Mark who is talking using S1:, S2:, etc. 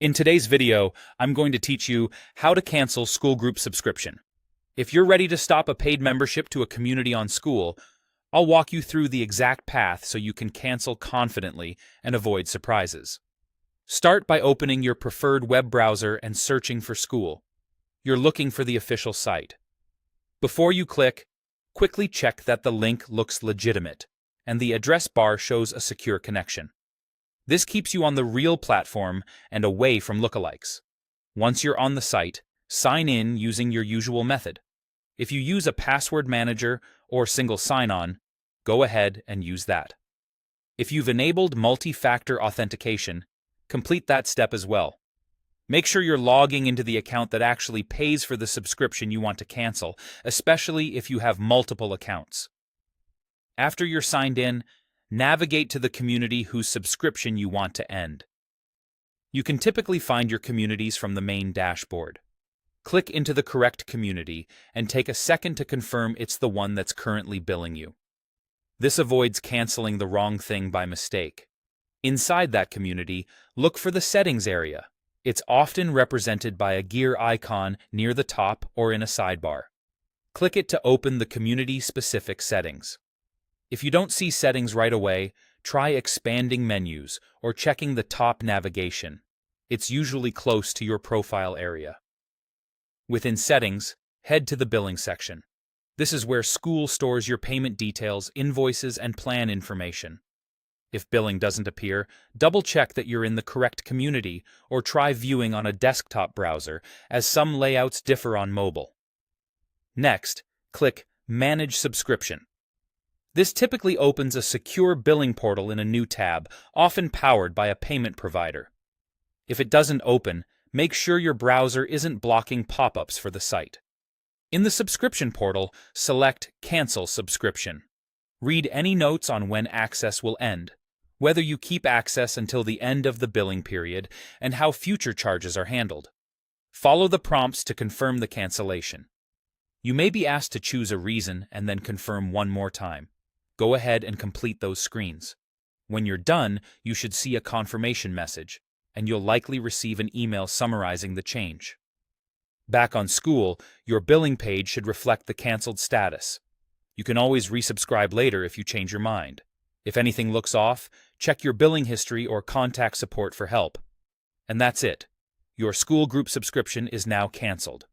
S1: In today's video, I'm going to teach you how to cancel Skool Group subscription. If you're ready to stop a paid membership to a community on Skool, I'll walk you through the exact path so you can cancel confidently and avoid surprises. Start by opening your preferred web browser and searching for Skool. You're looking for the official site. Before you click, quickly check that the link looks legitimate and the address bar shows a secure connection. This keeps you on the real platform and away from lookalikes. Once you're on the site, sign in using your usual method. If you use a password manager or single sign-on, go ahead and use that. If you've enabled multi-factor authentication, complete that step as well. Make sure you're logging into the account that actually pays for the subscription you want to cancel, especially if you have multiple accounts. After you're signed in, navigate to the community whose subscription you want to end. You can typically find your communities from the main dashboard. Click into the correct community and take a second to confirm it's the one that's currently billing you. This avoids canceling the wrong thing by mistake. Inside that community, look for the settings area. It's often represented by a gear icon near the top or in a sidebar. Click it to open the community-specific settings. If you don't see settings right away, try expanding menus or checking the top navigation. It's usually close to your profile area. Within Settings, head to the Billing section. This is where Skool stores your payment details, invoices, and plan information. If billing doesn't appear, double-check that you're in the correct community or try viewing on a desktop browser, as some layouts differ on mobile. Next, click Manage Subscription. This typically opens a secure billing portal in a new tab, often powered by a payment provider. If it doesn't open, make sure your browser isn't blocking pop-ups for the site. In the subscription portal, select Cancel Subscription. Read any notes on when access will end, whether you keep access until the end of the billing period, and how future charges are handled. Follow the prompts to confirm the cancellation. You may be asked to choose a reason and then confirm one more time. Go ahead and complete those screens. When you're done, you should see a confirmation message, and you'll likely receive an email summarizing the change. Back on Skool, your billing page should reflect the canceled status. You can always resubscribe later if you change your mind. If anything looks off, check your billing history or contact support for help. And that's it. Your Skool Group subscription is now canceled.